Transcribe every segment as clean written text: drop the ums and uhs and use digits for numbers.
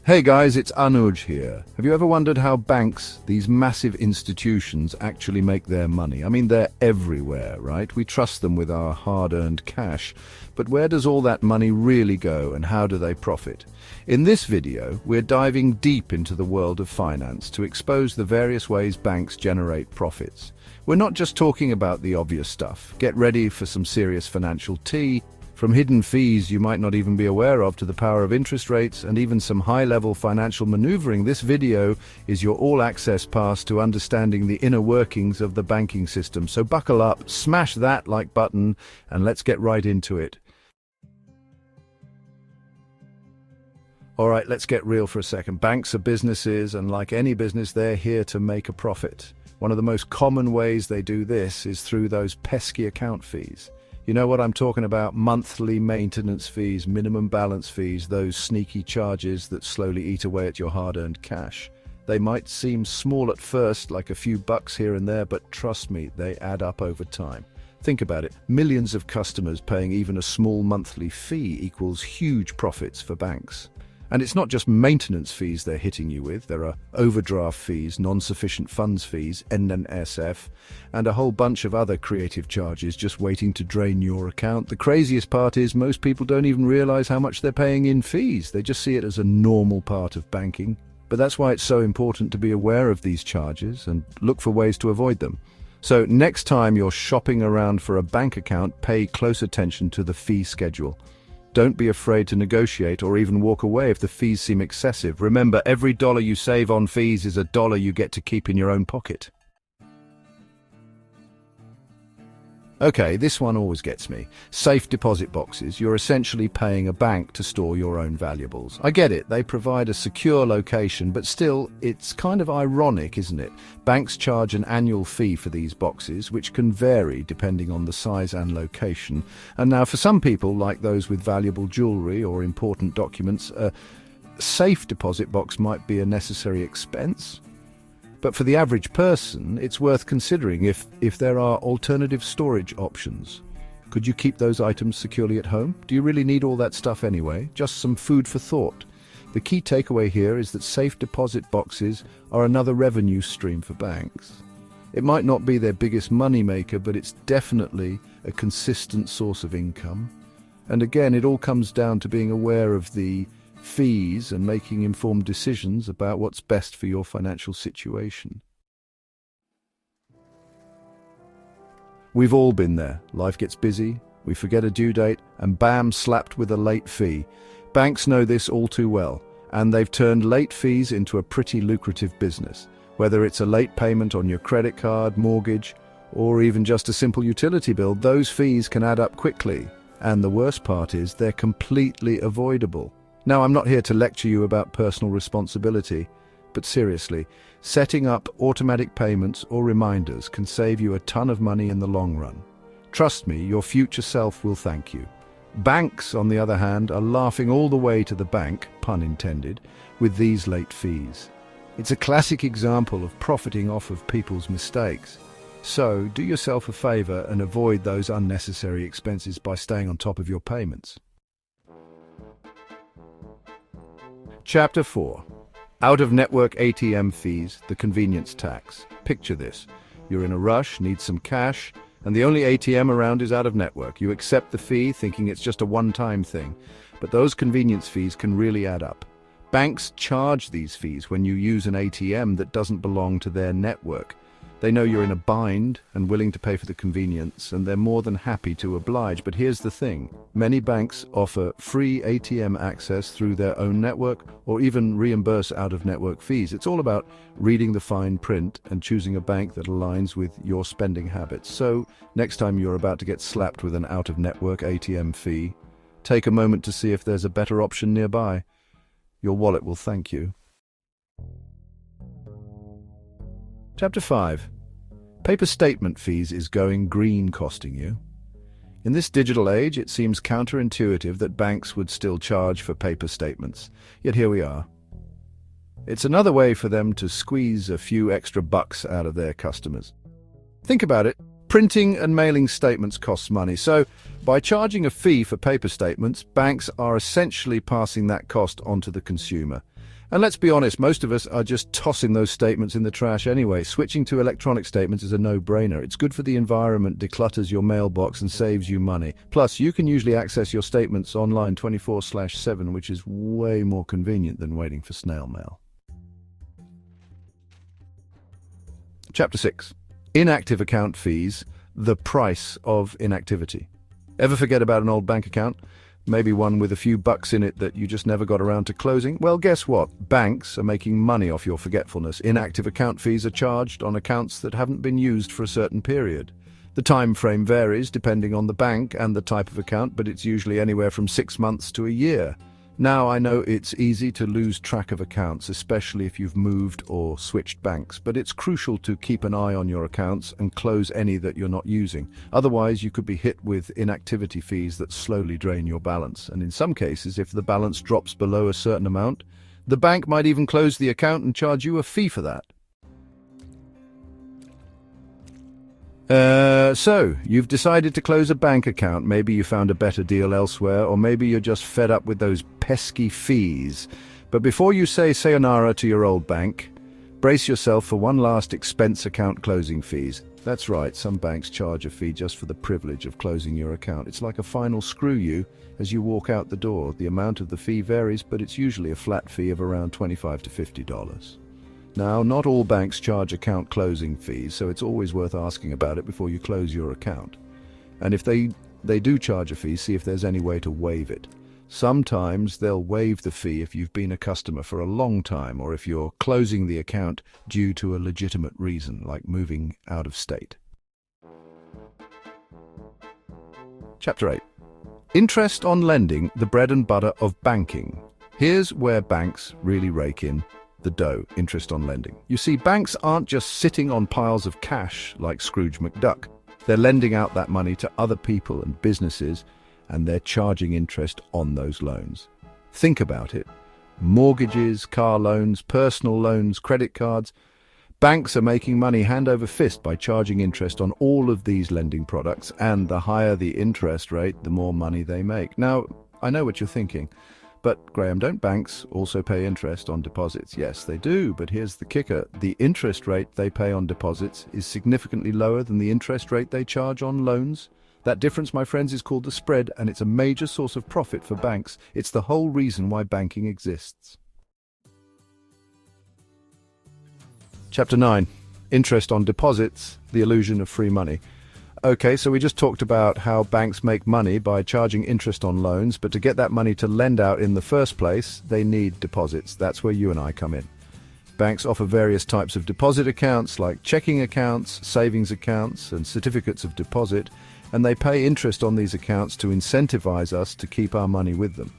Hey guys, it's Anuj here. Have you ever wondered how banks, these massive institutions, actually make their money? I mean, they're everywhere, right? We trust them with our hard-earned cash. But where does all that money really go and how do they profit? In this video, we're diving deep into the world of finance to expose the various ways banks generate profits. We're not just talking about the obvious stuff. Get ready for some serious financial tea. From hidden fees you might not even be aware of to the power of interest rates and even some high-level financial maneuvering, this video is your all-access pass to understanding the inner workings of the banking system. So buckle up, smash that like button, and let's get right into it. Alright, let's get real for a second. Banks are businesses, and like any business, they're here to make a profit. One of the most common ways they do this is through those pesky account fees. You know what I'm talking about? Monthly maintenance fees, minimum balance fees, those sneaky charges that slowly eat away at your hard-earned cash. They might seem small at first, like a few bucks here and there, but trust me, they add up over time. Think about it. Millions of customers paying even a small monthly fee equals huge profits for banks. And it's not just maintenance fees they're hitting you with. There are overdraft fees, non-sufficient funds fees, NSF, and a whole bunch of other creative charges just waiting to drain your account. The craziest part is most people don't even realize how much they're paying in fees. They just see it as a normal part of banking. But that's why it's so important to be aware of these charges and look for ways to avoid them. So next time you're shopping around for a bank account, pay close attention to the fee schedule. Don't be afraid to negotiate or even walk away if the fees seem excessive. Remember, every dollar you save on fees is a dollar you get to keep in your own pocket. Okay, this one always gets me. Safe deposit boxes. You're essentially paying a bank to store your own valuables. I get it, they provide a secure location, but still, it's kind of ironic, isn't it? Banks charge an annual fee for these boxes, which can vary depending on the size and location. And now for some people, like those with valuable jewelry or important documents, a safe deposit box might be a necessary expense. But for the average person, it's worth considering if there are alternative storage options. Could you keep those items securely at home? Do you really need all that stuff anyway? Just some food for thought. The key takeaway here is that safe deposit boxes are another revenue stream for banks. It might not be their biggest money maker, but it's definitely a consistent source of income. And again, it all comes down to being aware of the fees and making informed decisions about what's best for your financial situation. We've all been there. Life gets busy, we forget a due date, and bam, slapped with a late fee. Banks know this all too well, and they've turned late fees into a pretty lucrative business. Whether it's a late payment on your credit card, mortgage, or even just a simple utility bill, those fees can add up quickly. And the worst part is they're completely avoidable. Now, I'm not here to lecture you about personal responsibility, but seriously, setting up automatic payments or reminders can save you a ton of money in the long run. Trust me, your future self will thank you. Banks, on the other hand, are laughing all the way to the bank, pun intended, with these late fees. It's a classic example of profiting off of people's mistakes. So, do yourself a favor and avoid those unnecessary expenses by staying on top of your payments. Chapter 4. Out-of-network ATM fees, the convenience tax. Picture this. You're in a rush, need some cash, and the only ATM around is out of network. You accept the fee, thinking it's just a one-time thing. But those convenience fees can really add up. Banks charge these fees when you use an ATM that doesn't belong to their network. They know you're in a bind and willing to pay for the convenience, and they're more than happy to oblige. But here's the thing. Many banks offer free ATM access through their own network or even reimburse out-of-network fees. It's all about reading the fine print and choosing a bank that aligns with your spending habits. So, next time you're about to get slapped with an out-of-network ATM fee, take a moment to see if there's a better option nearby. Your wallet will thank you. Chapter 5. Paper statement fees is going green costing you. In this digital age, it seems counterintuitive that banks would still charge for paper statements. Yet here we are. It's another way for them to squeeze a few extra bucks out of their customers. Think about it. Printing and mailing statements costs money, so by charging a fee for paper statements, banks are essentially passing that cost onto the consumer. And let's be honest, most of us are just tossing those statements in the trash anyway. Switching to electronic statements is a no-brainer. It's good for the environment, declutters your mailbox, and saves you money. Plus, you can usually access your statements online 24/7, which is way more convenient than waiting for snail mail. Chapter 6. Inactive account fees, the price of inactivity. Ever forget about an old bank account? Maybe one with a few bucks in it that you just never got around to closing? Well, guess what? Banks are making money off your forgetfulness. Inactive account fees are charged on accounts that haven't been used for a certain period. The time frame varies depending on the bank and the type of account, but it's usually anywhere from 6 months to a year. Now, I know it's easy to lose track of accounts, especially if you've moved or switched banks, but it's crucial to keep an eye on your accounts and close any that you're not using. Otherwise, you could be hit with inactivity fees that slowly drain your balance. And in some cases, if the balance drops below a certain amount, the bank might even close the account and charge you a fee for that. So, you've decided to close a bank account. Maybe you found a better deal elsewhere, or maybe you're just fed up with those pesky fees. But before you say sayonara to your old bank, brace yourself for one last expense: account closing fees. That's right, some banks charge a fee just for the privilege of closing your account. It's like a final screw you as you walk out the door. The amount of the fee varies, but it's usually a flat fee of around $25 to $50. Now, not all banks charge account closing fees, so it's always worth asking about it before you close your account. And if they do charge a fee, see if there's any way to waive it. Sometimes they'll waive the fee if you've been a customer for a long time, or if you're closing the account due to a legitimate reason, like moving out of state. Chapter 8. Interest on lending, the bread and butter of banking. Here's where banks really rake in the dough: interest on lending. You see, banks aren't just sitting on piles of cash like Scrooge McDuck. They're lending out that money to other people and businesses, and they're charging interest on those loans. Think about it. Mortgages, car loans, personal loans, credit cards. Banks are making money hand over fist by charging interest on all of these lending products, and the higher the interest rate, the more money they make. Now, I know what you're thinking. But, Graham, don't banks also pay interest on deposits? Yes, they do, but here's the kicker. The interest rate they pay on deposits is significantly lower than the interest rate they charge on loans. That difference, my friends, is called the spread, and it's a major source of profit for banks. It's the whole reason why banking exists. Chapter 9. Interest on deposits, the illusion of free money. Okay, so we just talked about how banks make money by charging interest on loans, but to get that money to lend out in the first place, they need deposits. That's where you and I come in. Banks offer various types of deposit accounts, like checking accounts, savings accounts, and certificates of deposit, and they pay interest on these accounts to incentivize us to keep our money with them.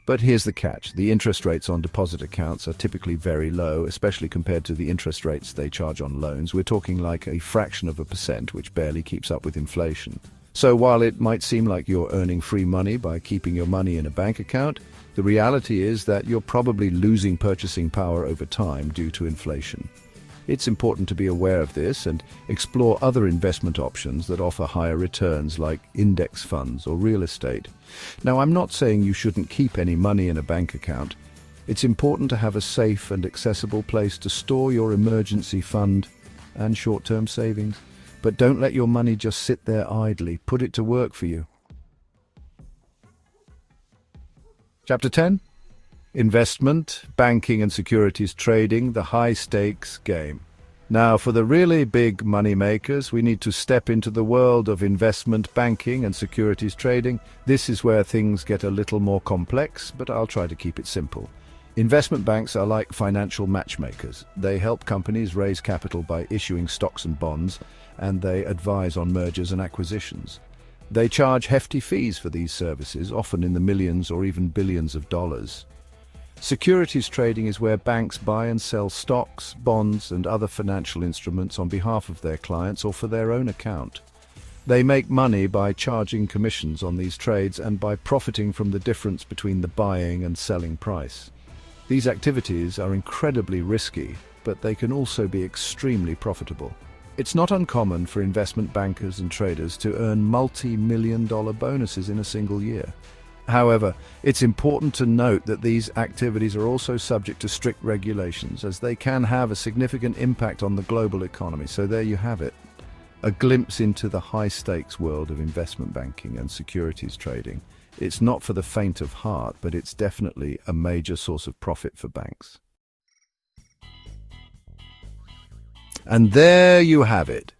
But here's the catch. The interest rates on deposit accounts are typically very low, especially compared to the interest rates they charge on loans. We're talking like a fraction of a percent, which barely keeps up with inflation. So while it might seem like you're earning free money by keeping your money in a bank account, the reality is that you're probably losing purchasing power over time due to inflation. It's important to be aware of this and explore other investment options that offer higher returns, like index funds or real estate. Now, I'm not saying you shouldn't keep any money in a bank account. It's important to have a safe and accessible place to store your emergency fund and short-term savings. But don't let your money just sit there idly. Put it to work for you. Chapter 10. Investment, banking and securities trading, the high-stakes game. Now, for the really big money makers, we need to step into the world of investment banking and securities trading. This is where things get a little more complex, but I'll try to keep it simple. Investment banks are like financial matchmakers. They help companies raise capital by issuing stocks and bonds, and they advise on mergers and acquisitions. They charge hefty fees for these services, often in the millions or even billions of dollars. Securities trading is where banks buy and sell stocks, bonds, and other financial instruments on behalf of their clients or for their own account. They make money by charging commissions on these trades and by profiting from the difference between the buying and selling price. These activities are incredibly risky, but they can also be extremely profitable. It's not uncommon for investment bankers and traders to earn multi-million-dollar bonuses in a single year. However, it's important to note that these activities are also subject to strict regulations, as they can have a significant impact on the global economy. So there you have it. A glimpse into the high-stakes world of investment banking and securities trading. It's not for the faint of heart, but it's definitely a major source of profit for banks. And there you have it.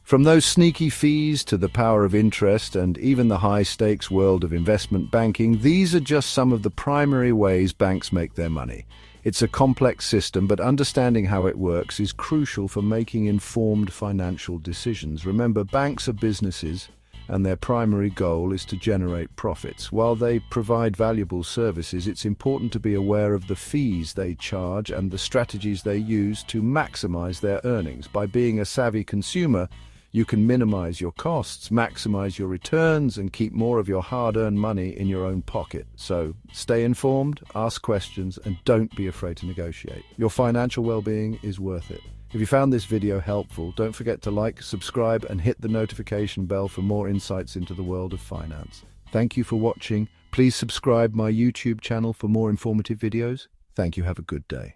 From those sneaky fees to the power of interest and even the high-stakes world of investment banking, these are just some of the primary ways banks make their money. It's a complex system, but understanding how it works is crucial for making informed financial decisions. Remember, banks are businesses, and their primary goal is to generate profits. While they provide valuable services, it's important to be aware of the fees they charge and the strategies they use to maximize their earnings. By being a savvy consumer, you can minimize your costs, maximize your returns, and keep more of your hard-earned money in your own pocket. So stay informed, ask questions, and don't be afraid to negotiate. Your financial well-being is worth it. If you found this video helpful, don't forget to like, subscribe, and hit the notification bell for more insights into the world of finance. Thank you for watching. Please subscribe my YouTube channel for more informative videos. Thank you. Have a good day.